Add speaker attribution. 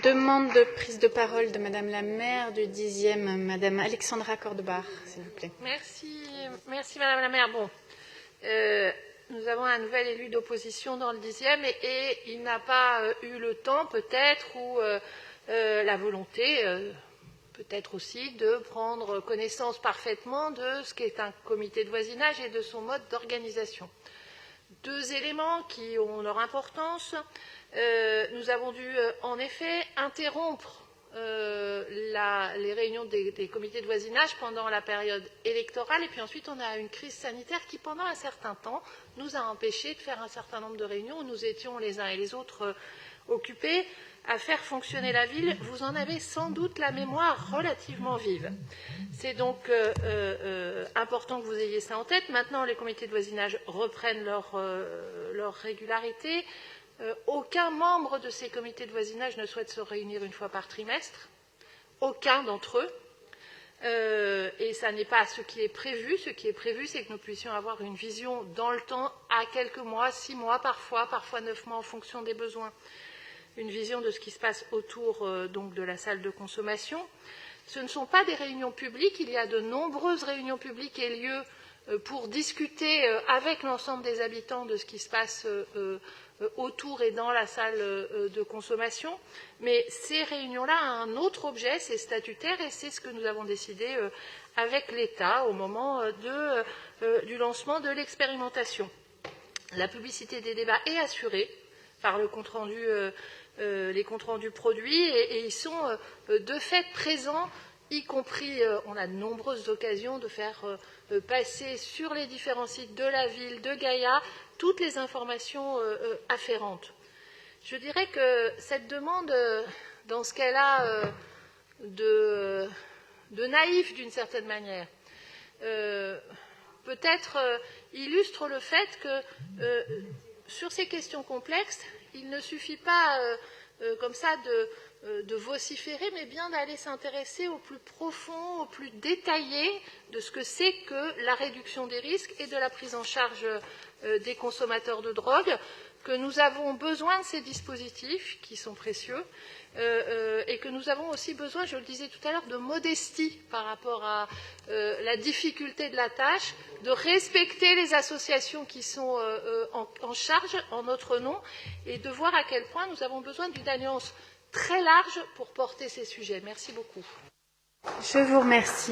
Speaker 1: demande de prise de parole de Madame la maire du 10e, Madame Alexandra Cordebar, s'il vous plaît.
Speaker 2: Merci Madame la maire. Bon, nous avons un nouvel élu d'opposition dans le 10e et il n'a pas eu le temps peut-être ou la volonté peut-être aussi de prendre connaissance parfaitement de ce qu'est un comité de voisinage et de son mode d'organisation. Deux éléments qui ont leur importance. Nous avons dû en effet interrompre les réunions des comités de voisinage pendant la période électorale et puis ensuite on a une crise sanitaire qui pendant un certain temps nous a empêchés de faire un certain nombre de réunions où nous étions les uns et les autres occupés à faire fonctionner la ville. Vous en avez sans doute la mémoire relativement vive. C'est donc important que vous ayez ça en tête. Maintenant, les comités de voisinage reprennent leur régularité. Aucun membre de ces comités de voisinage ne souhaite se réunir une fois par trimestre. Aucun d'entre eux. Et ça n'est pas ce qui est prévu. Ce qui est prévu, c'est que nous puissions avoir une vision dans le temps, à quelques mois, 6 mois parfois 9 mois en fonction des besoins. Une vision de ce qui se passe autour donc de la salle de consommation. Ce ne sont pas des réunions publiques. Il y a de nombreuses réunions publiques et lieux pour discuter avec l'ensemble des habitants de ce qui se passe autour et dans la salle de consommation. Mais ces réunions-là ont un autre objet, c'est statutaire, et c'est ce que nous avons décidé avec l'État au moment du lancement de l'expérimentation. La publicité des débats est assurée par le compte-rendu, les comptes rendus produits, et ils sont de fait présents, y compris, on a de nombreuses occasions de faire passer sur les différents sites de la ville, de Gaïa, toutes les informations afférentes. Je dirais que cette demande, dans ce qu'elle a de naïf d'une certaine manière, peut-être illustre le fait que sur ces questions complexes, il ne suffit pas comme ça de vociférer, mais bien d'aller s'intéresser au plus profond, au plus détaillé de ce que c'est que la réduction des risques et de la prise en charge des consommateurs de drogue, que nous avons besoin de ces dispositifs qui sont précieux et que nous avons aussi besoin, je le disais tout à l'heure, de modestie par rapport à la difficulté de la tâche, de respecter les associations qui sont en charge en notre nom et de voir à quel point nous avons besoin d'une alliance très large pour porter ces sujets. Merci beaucoup.
Speaker 1: Je vous remercie.